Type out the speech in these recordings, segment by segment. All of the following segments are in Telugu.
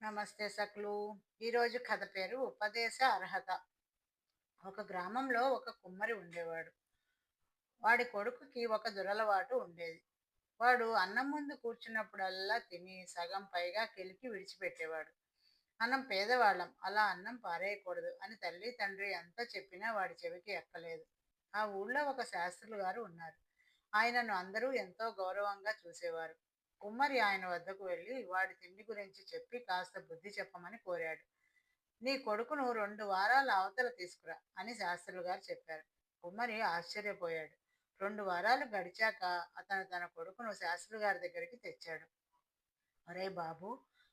నమస్తే సకులు. ఈరోజు కథ పేరు ఉపదేశ అర్హత. ఒక గ్రామంలో ఒక కుమ్మరి ఉండేవాడు. వాడి కొడుకుకి ఒక దురలవాటు ఉండేది. వాడు అన్నం ముందు కూర్చున్నప్పుడల్లా తిని సగం పైగా కెలికి విడిచిపెట్టేవాడు. మనం పేదవాళ్ళం, అలా అన్నం పారేయకూడదు అని తల్లి తండ్రి ఎంత చెప్పినా వాడి చెవికి ఎక్కలేదు. ఆ ఊళ్ళో ఒక శాస్త్రులు గారు ఉన్నారు. ఆయనను అందరూ ఎంతో గౌరవంగా చూసేవారు. కుమ్మరి ఆయన వద్దకు వెళ్ళి వాడి తిండి గురించి చెప్పి కాస్త బుద్ధి చెప్పమని కోరాడు. నీ కొడుకును 2 వారాల అవతల తీసుకురా అని శాస్త్రులు గారు చెప్పారు. కుమ్మరి ఆశ్చర్యపోయాడు. 2 వారాలు గడిచాక అతను తన కొడుకును శాస్త్రులు గారి దగ్గరికి తెచ్చాడు. ఒరే బాబు,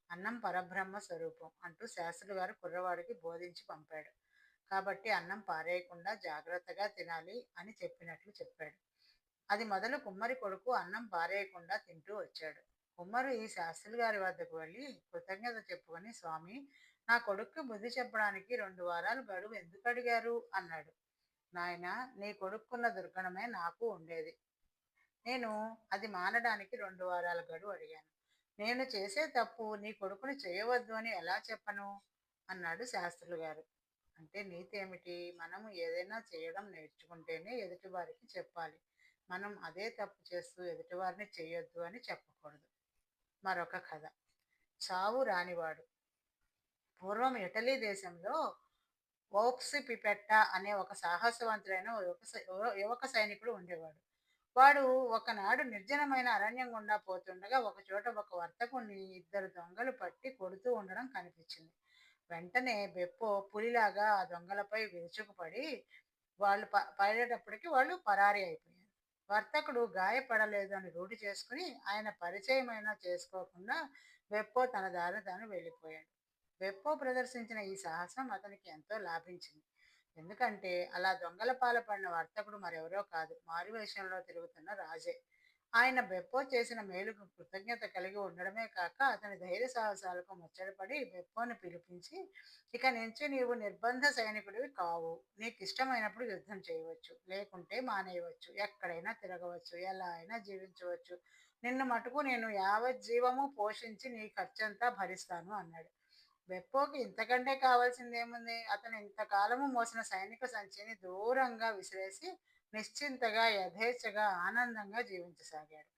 అన్నం పరబ్రహ్మ స్వరూపం అంటూ శాస్త్రులు గారు కుర్రవాడికి బోధించి పంపాడు. కాబట్టి అన్నం పారేయకుండా జాగ్రత్తగా తినాలి అని చెప్పినట్లు చెప్పాడు. అది మొదలు కుమ్మరి కొడుకు అన్నం పారేయకుండా తింటూ వచ్చాడు. కుమ్మరి ఈ శాస్త్రులు గారి వద్దకు వెళ్ళి కృతజ్ఞత చెప్పుకొని, స్వామి, నా కొడుక్కి బుద్ధి చెప్పడానికి 2 వారాలు గడువు ఎందుకు అడిగారు అన్నాడు. నాయనా, నీ కొడుక్కున్న దుర్గుణమే నాకు ఉండేది. నేను అది మానడానికి 2 వారాల గడువు అడిగాను. నేను చేసే తప్పు నీ కొడుకుని చేయవద్దు అని ఎలా చెప్పను అన్నాడు శాస్త్రులు గారు. అంటే నీతి ఏమిటి? మనము ఏదైనా చేయడం నేర్చుకుంటేనే ఎదుటివారికి చెప్పాలి. మనం అదే తప్పు చేస్తూ ఎదుటివారిని చేయొద్దు అని చెప్పకూడదు. మరొక కథ. చావు రానివాడు. పూర్వం ఇటలీ దేశంలో ఓప్సి పిపెట్టా అనే ఒక సాహసవంతుడైన ఓ యువక సైనికుడు ఉండేవాడు. వాడు ఒకనాడు నిర్జనమైన అరణ్యం గుండా పోతుండగా ఒక చోట ఒక వర్తకుణ్ణి 2 దొంగలు పట్టి కొడుతూ ఉండడం కనిపించింది. వెంటనే బెప్పో పులిలాగా ఆ దొంగలపై విరుచుకుపడి పడేటప్పటికి వాళ్ళు పరారి అయిపోయారు. వర్తకుడు గాయపడలేదు అని రూఢి చేసుకుని ఆయన పరిచయమైనా చేసుకోకుండా బెప్పో తన దారిన తాను వెళ్ళిపోయాడు. బెప్పో ప్రదర్శించిన ఈ సాహసం అతనికి ఎంతో లాభించింది. ఎందుకంటే అలా దొంగల పాలపడిన వర్తకుడు మరెవరో కాదు, మారువేషంలో తిరుగుతున్న రాజే. ఆయన బెప్పో చేసిన మేలుకు కృతజ్ఞత కలిగి ఉండడమే కాక అతని ధైర్య సాహసాలకు ముచ్చటపడి బెప్పోని పిలిపించి, ఇక నుంచి నీవు నిర్బంధ సైనికుడివి కావు. నీకు ఇష్టమైనప్పుడు యుద్ధం చేయవచ్చు, లేకుంటే మానేయవచ్చు, ఎక్కడైనా తిరగవచ్చు, ఎలా అయినా జీవించవచ్చు. నిన్ను మటుకు నేను యావజ్జీవము పోషించి నీ ఖర్చంతా భరిస్తాను అన్నాడు. బెప్పోకి ఇంతకంటే కావాల్సిందేముంది? అతను ఇంతకాలము మోసిన సైనిక సంచిని దూరంగా విసిరేసి నిశ్చింతగా, యథేచ్ఛగా, ఆనందంగా జీవించసాగాడు.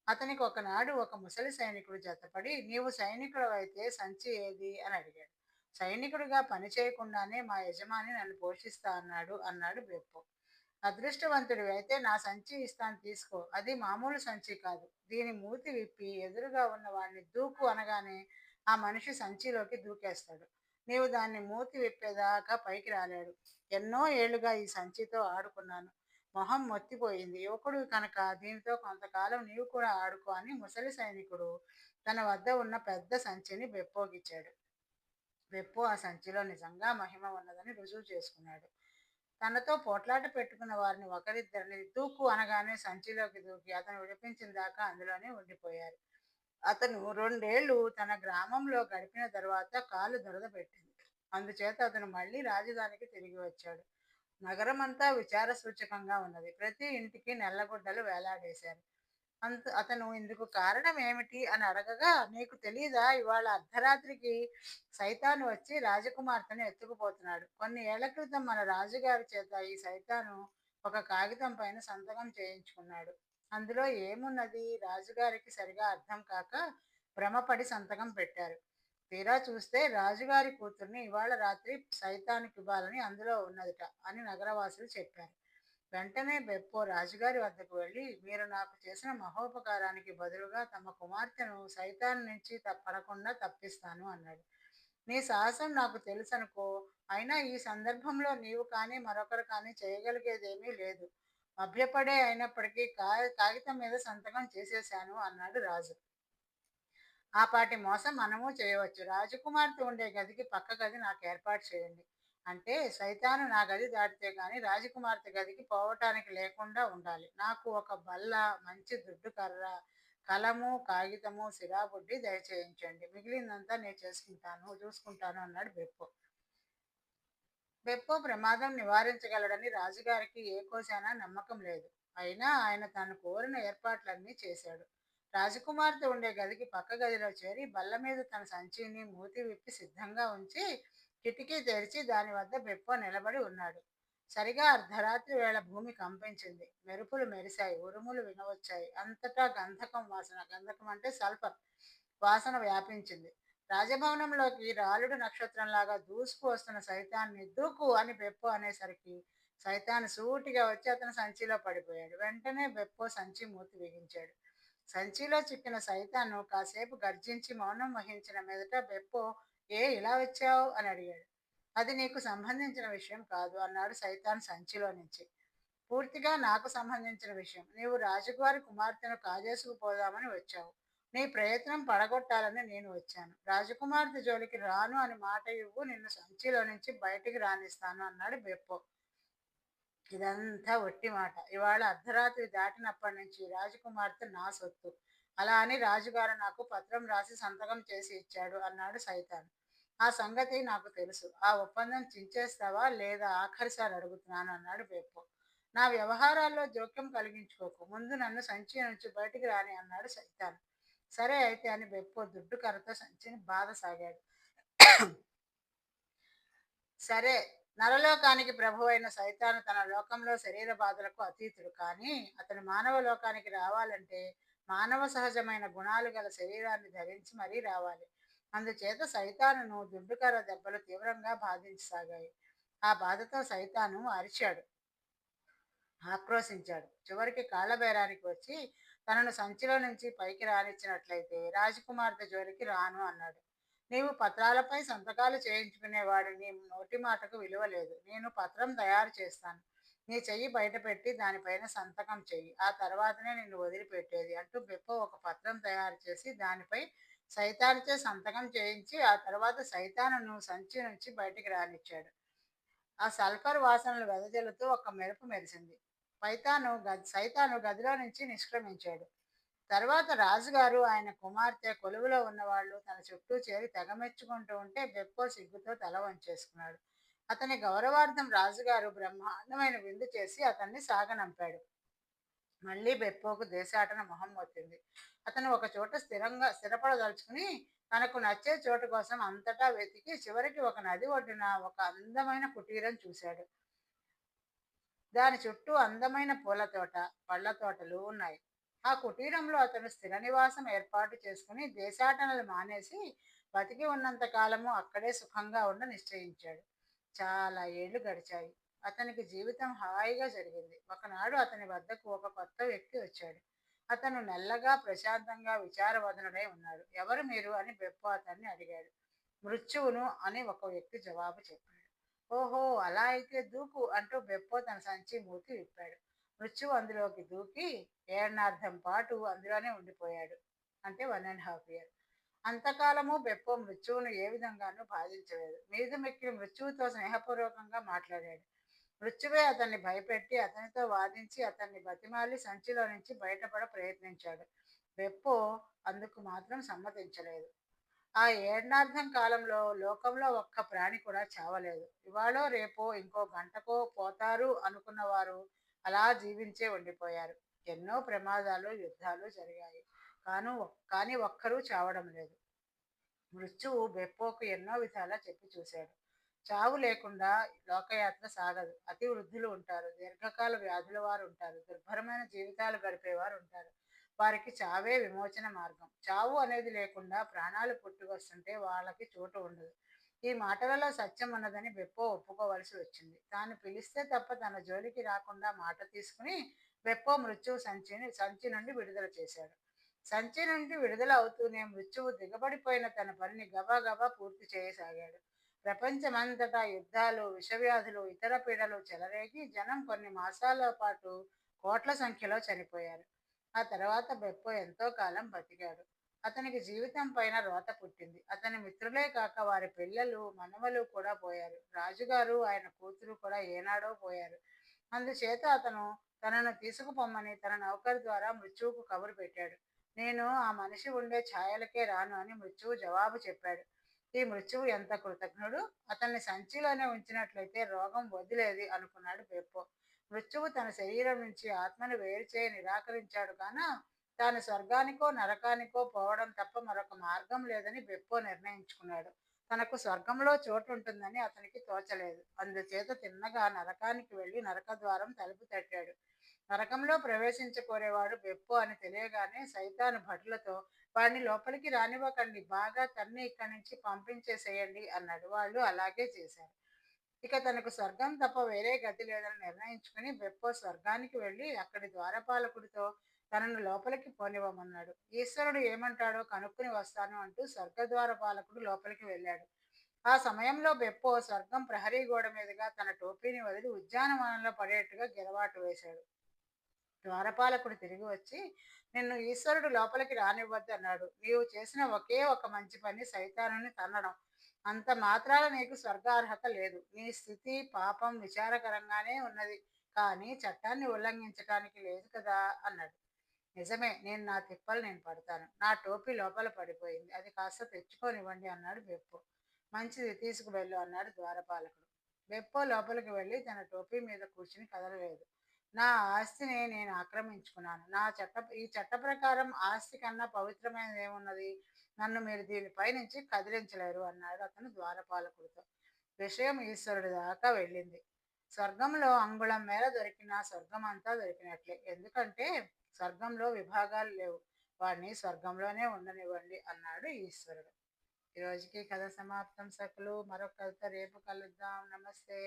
అతనికి ఒకనాడు ఒక ముసలి సైనికుడు జతపడి, నీవు సైనికుడవైతే సంచి ఏది అని అడిగాడు. సైనికుడిగా పని చేయకుండానే మా యజమాని నన్ను పోషిస్తా అన్నాడు బెప్పో. అదృష్టవంతుడివి అయితే నా సంచి ఇస్తాను, తీసుకో. అది మామూలు సంచి కాదు. దీని మూతి విప్పి ఎదురుగా ఉన్న వాడిని దూకు అనగానే ఆ మనిషి సంచిలోకి దూకేస్తాడు. నీవు దాన్ని మూతి విప్పేదాకా పైకి రాలేడు. ఎన్నో ఏళ్లుగా ఈ సంచితో ఆడుకున్నాను. మొహం మొత్తిపోయింది. యువకుడివి కనుక దీనితో కొంతకాలం నీవు కూడా ఆడుకో అని ముసలి సైనికుడు తన వద్ద ఉన్న పెద్ద సంచిని బెప్పోకిచ్చాడు. బెప్పో ఆ సంచిలో నిజంగా మహిమ ఉన్నదని రుజువు చేసుకున్నాడు. తనతో పోట్లాట పెట్టుకున్న వారిని ఒకరిద్దరిని దూకు అనగానే సంచిలోకి దూకి అతను విడిపించిన దాకా అందులోనే ఉండిపోయారు. అతను 2 ఏళ్ళు తన గ్రామంలో గడిపిన తర్వాత కాలు దురద పెట్టింది. అందుచేత అతను మళ్ళీ రాజధానికి తిరిగి వచ్చాడు. నగరమంతా విచార సూచకంగా ఉన్నది. ప్రతి ఇంటికి నల్లగుడ్డలు వేలాడేశారు. అతను ఇందుకు కారణం ఏమిటి అని అడగగా, నీకు తెలీదా, ఇవాళ అర్ధరాత్రికి సైతాను వచ్చి రాజకుమార్తెను ఎత్తుకుపోతున్నాడు. కొన్ని ఏళ్ల క్రితం మన రాజుగారి చేత ఈ సైతాను ఒక కాగితం పైన సంతకం చేయించుకున్నాడు. అందులో ఏమున్నది రాజుగారికి సరిగా అర్థం కాక భ్రమపడి సంతకం పెట్టారు. తీరా చూస్తే రాజుగారి కూతుర్ని ఇవాళ రాత్రి సైతానికి ఇవ్వాలని అందులో ఉన్నదిట అని నగరవాసులు చెప్పారు. వెంటనే బెప్పో రాజుగారి వద్దకు వెళ్ళి, మీరు నాకు చేసిన మహోపకారానికి బదులుగా తమ కుమార్తెను సైతాన్ నుంచి పడకుండా తప్పిస్తాను అన్నాడు. నీ సాహసం నాకు తెలుసనుకో. అయినా ఈ సందర్భంలో నీవు కానీ మరొకరు కానీ చేయగలిగేదేమీ లేదు. మభ్యపడే అయినప్పటికీ కాగితం మీద సంతకం చేసేశాను అన్నాడు రాజు. ఆ పాటి మోసం మనము చేయవచ్చు. రాజకుమార్తె ఉండే గదికి పక్క గది నాకు ఏర్పాటు చేయండి. అంటే సైతాను నా గది దాటితే గాని రాజకుమార్తె గదికి పోవటానికి లేకుండా ఉండాలి. నాకు ఒక బల్ల, మంచి దుడ్డు కర్ర, కలము, కాగితము, సిరాబుడ్డి దయచేయించండి. మిగిలిందంతా నేను చూసుకుంటాను అన్నాడు బెప్పో. బెప్పో ప్రమాదం నివారించగలడని రాజుగారికి ఏ కోశానా నమ్మకం లేదు. అయినా ఆయన తను కోరిన ఏర్పాట్లన్నీ చేశాడు. రాజకుమార్తె ఉండే గదికి పక్క గదిలో చేరి బల్ల మీద తన సంచిని మూతి విప్పి సిద్ధంగా ఉంచి కిటికీ తెరిచి దాని వద్ద బెప్పో నిలబడి ఉన్నాడు. సరిగా అర్ధరాత్రి వేళ భూమి కంపించింది. మెరుపులు మెరిశాయి, ఉరుములు వినవచ్చాయి. అంతటా గంధకం వాసన, గంధకం అంటే సల్ఫర్ వాసన వ్యాపించింది. రాజభవనంలోకి రాలుడు నక్షత్రంలాగా దూసుకు వస్తున్న సైతాన్ని దూకు అని బెప్పో అనేసరికి సైతాన్ సూటిగా వచ్చి అతని సంచిలో పడిపోయాడు. వెంటనే బెప్పో సంచి మూతి బిగించాడు. సంచిలో చిక్కిన సైతాను కాసేపు గర్జించి మౌనం వహించిన మీదట బెప్పో, ఏ ఇలా వచ్చావు అని అడిగాడు. అది నీకు సంబంధించిన విషయం కాదు అన్నాడు సైతాన్ సంచిలో నుంచి. పూర్తిగా నాకు సంబంధించిన విషయం. నీవు రాజుగారి కుమార్తెను కాజేసుకుపోదామని వచ్చావు. నీ ప్రయత్నం పడగొట్టాలని నేను వచ్చాను. రాజకుమార్తె జోలికి రాను అని మాట ఇవ్వు, నిన్ను సంచిలో నుంచి బయటికి రానిస్తాను అన్నాడు బెప్పో. ఇదంతా ఒట్టి మాట. ఇవాళ అర్ధరాత్రి దాటినప్పటి నుంచి రాజకుమార్తె నా సొత్తు. అలా అని రాజుగారు నాకు పత్రం రాసి సంతకం చేసి ఇచ్చాడు అన్నాడు సైతాన్. ఆ సంగతి నాకు తెలుసు. ఆ ఒప్పందం చించేస్తావా లేదా ఆఖరిసారి అడుగుతున్నాను అన్నాడు బెప్పో. నా వ్యవహారాల్లో జోక్యం కలిగించుకోకు. ముందు నన్ను సంచి నుంచి బయటికి రాని అన్నాడు సైతాన్. సరే అయితే అని బెప్పో దుడ్డు కర్రతో సంచిని బాధసాగాడు. సరే, నరలోకానికి ప్రభువైన సైతాను తన లోకంలో శరీర బాధలకు అతీతుడు. కానీ అతను మానవ లోకానికి రావాలంటే మానవ సహజమైన గుణాలు గల శరీరాన్ని ధరించి మరీ రావాలి. అందుచేత సైతానును దుడ్డుకర్ర దెబ్బలు తీవ్రంగా బాధించసాగాయి. ఆ బాధతో సైతాను అరిచాడు, ఆక్రోశించాడు. చివరికి కాళ్ళబేరానికి వచ్చి తనను సంచిలో నుంచి పైకి రానిచ్చినట్లయితే రాజకుమార్తె జోలికి రాను అన్నాడు. నీవు పత్రాలపై సంతకాలు చేయించుకునేవాడు, నీ నోటి మాటకు విలువ లేదు. నేను పత్రం తయారు చేస్తాను. నీ చెయ్యి బయటపెట్టి దానిపైన సంతకం చెయ్యి. ఆ తర్వాతనే నిన్ను వదిలిపెట్టేది అంటూ బెప్పో ఒక పత్రం తయారు చేసి దానిపై సైతానుచే సంతకం చేయించి ఆ తర్వాత సైతానును సంచి నుంచి బయటికి రానిచ్చాడు. ఆ సల్ఫర్ వాసనలు వెదజల్లుతూ ఒక మెరుపు మెరిసింది. సైతాను గదిలో నుంచి నిష్క్రమించాడు. తర్వాత రాజుగారు, ఆయన కుమార్తె, కొలువులో ఉన్నవాళ్ళు తన చుట్టూ చేరి తెగమెచ్చుకుంటూ ఉంటే బెప్పో సిగ్గుతో తల వంచేసుకున్నాడు. అతని గౌరవార్థం రాజుగారు బ్రహ్మాండమైన విందు చేసి అతన్ని సాగనంపాడు. మళ్ళీ బెప్పోకు దేశాటన మొహం వచ్చింది. అతను ఒక చోట స్థిరపడదలుచుకుని తనకు నచ్చే చోటు కోసం అంతటా వెతికి చివరికి ఒక నది ఒడ్డున ఒక అందమైన కుటీరం చూశాడు. దాని చుట్టూ అందమైన పూల తోట, పళ్ళ తోటలు ఉన్నాయి. ఆ కుటీరంలో అతను స్థిర నివాసం ఏర్పాటు చేసుకుని దేశాటనలు మానేసి బతికి ఉన్నంత కాలము అక్కడే సుఖంగా ఉండ నిశ్చయించాడు. చాలా ఏళ్లు గడిచాయి. అతనికి జీవితం హాయిగా జరిగింది. ఒకనాడు అతని వద్దకు ఒక కొత్త వ్యక్తి వచ్చాడు. అతను నల్లగా ప్రశాంతంగా విచారవదనుడై ఉన్నాడు. ఎవరు మీరు అని బెప్పో అతన్ని అడిగాడు. మృత్యువును అని ఒక వ్యక్తి జవాబు చెప్పాడు. ఓహో, అలా అయితే దూకు అంటూ బెప్పో తన సంచి మూతి విప్పాడు. మృత్యువు అందులోకి దూకి ఏడార్థం పాటు అందులోనే ఉండిపోయాడు. అంటే 1.5 years. అంతకాలము బెప్పో మృత్యువును ఏ విధంగానూ బాధించలేదు. మీద మెక్కిన మృత్యువుతో స్నేహపూర్వకంగా మాట్లాడాడు. మృత్యువే అతన్ని భయపెట్టి అతనితో వాదించి అతన్ని బతిమాలి సంచిలో నుంచి బయటపడ ప్రయత్నించాడు. బెప్పో అందుకు మాత్రం సమ్మతించలేదు. ఆ ఏడార్థం కాలంలో లోకంలో ఒక్క ప్రాణి కూడా చావలేదు. ఇవాళో రేపో ఇంకో గంటకో పోతారు అనుకున్న వారు అలా జీవించే ఉండిపోయారు. ఎన్నో ప్రమాదాలు, యుద్ధాలు జరిగాయి. కానీ ఒక్కరూ చావడం లేదు. మృత్యువు బెప్పోకు ఎన్నో విధాలా చెప్పి చూశాడు. చావు లేకుండా లోకయాత్ర సాగదు. అతి వృద్ధులు ఉంటారు, దీర్ఘకాల వ్యాధుల వారు ఉంటారు, దుర్భరమైన జీవితాలు గడిపేవారు ఉంటారు. వారికి చావే విమోచన మార్గం. చావు అనేది లేకుండా ప్రాణాలు పుట్టుకొస్తుంటే వాళ్ళకి చోటు ఉండదు. ఈ మాటలలో సత్యం ఉన్నదని బెప్పో ఒప్పుకోవలసి వచ్చింది. తాను పిలిస్తే తప్ప తన జోలికి రాకుండా మాట తీసుకుని బెప్పో మృత్యువు సంచి నుండి విడుదల చేశాడు. సంచి నుండి విడుదల అవుతూనే మృత్యువు దిగబడిపోయిన తన పనిని గబగబా పూర్తి చేయసాగాడు. ప్రపంచమంతటా యుద్ధాలు, విషవ్యాధులు, ఇతర పీడలు చెలరేగి జనం కొన్ని మాసాల పాటు కోట్ల సంఖ్యలో చనిపోయారు. ఆ తర్వాత బెప్పో ఎంతో కాలం బతికాడు. అతనికి జీవితం పైన రోత పుట్టింది. అతని మిత్రులే కాక వారి పిల్లలు, మనవలు కూడా పోయారు. రాజుగారు, ఆయన కూతురు కూడా ఏనాడో పోయారు. అందుచేత అతను తనను తీసుకుపోమ్మని తన నౌకరు ద్వారా మృత్యువుకు కబురు పెట్టాడు. నేను ఆ మనిషి ఉండే ఛాయలకే రాను అని మృత్యువు జవాబు చెప్పాడు. ఈ మృత్యువు ఎంత కృతజ్ఞుడు! అతన్ని సంచిలోనే ఉంచినట్లయితే రోగం వదిలేది అనుకున్నాడు బెప్పో. మృత్యువు తన శరీరం నుంచి ఆత్మను వేరు చేయ నిరాకరించాడు కాన తాను స్వర్గానికో నరకానికో పోవడం తప్ప మరొక మార్గం లేదని బెప్పో నిర్ణయించుకున్నాడు. తనకు స్వర్గంలో చోటు ఉంటుందని అతనికి తోచలేదు. అందుచేత తిన్నగా నరకానికి వెళ్ళి నరకద్వారం తలుపు తట్టాడు. నరకంలో ప్రవేశించకోరేవాడు బెప్పు అని తెలియగానే సైతాను భటులతో వాడిని లోపలికి రానివ్వకండి, బాగా తన్ని ఇక్కడి నుంచి పంపించేసేయండి అన్నాడు. వాళ్ళు అలాగే చేశారు. ఇక తనకు స్వర్గం తప్ప వేరే గతి లేదని నిర్ణయించుకుని బెప్పో స్వర్గానికి వెళ్ళి అక్కడి ద్వారపాలకుడితో తనను లోపలికి పోనివ్వమన్నాడు. ఈశ్వరుడు ఏమంటాడో కనుక్కుని వస్తాను అంటూ స్వర్గద్వార పాలకుడు లోపలికి వెళ్ళాడు. ఆ సమయంలో బెప్పో స్వర్గం ప్రహరీ గోడ మీదుగా తన టోపీని వదిలి ఉద్యానవనంలో పడేట్టుగా గిరవాటు వేశాడు. ద్వారపాలకుడు తిరిగి వచ్చి, నిన్ను ఈశ్వరుడు లోపలికి రానివ్వద్దు అన్నాడు. నీవు చేసిన ఒకే ఒక మంచి పని సైతానుని తన్నడం. అంత మాత్రాన నీకు స్వర్గార్హత లేదు. నీ స్థితి పాపం విచారకరంగానే ఉన్నది. కానీ చట్టాన్ని ఉల్లంఘించటానికి లేదు కదా అన్నాడు. నిజమే, నా తిప్పలు నేను పడతాను. నా టోపీ లోపల పడిపోయింది. అది కాస్త తెచ్చుకోనివ్వండి అన్నాడు బెప్పు. మంచిది, తీసుకువెళ్ళు అన్నాడు ద్వారపాలకుడు. బెప్పో లోపలికి వెళ్ళి తన టోపీ మీద కూర్చుని కదలలేదు. నా ఆస్తిని నేను ఆక్రమించుకున్నాను. ఈ చట్ట ప్రకారం ఆస్తి కన్నా పవిత్రమైనది ఏమున్నది? నన్ను మీరు దీనిపై నుంచి కదిలించలేరు అన్నాడు అతను ద్వారపాలకుడితో. విషయం ఈశ్వరుడి దాకా వెళ్ళింది. స్వర్గంలో అంగుళం మేర దొరికిన స్వర్గమంతా దొరికినట్లే. ఎందుకంటే స్వర్గంలో విభాగాలు లేవు. వాడిని స్వర్గంలోనే ఉండనివ్వండి అన్నాడు ఈశ్వరుడు. ఈ రోజుకి కథ సమాప్తం సకులు. మరొక కథతో రేపు కలుద్దాం. నమస్తే.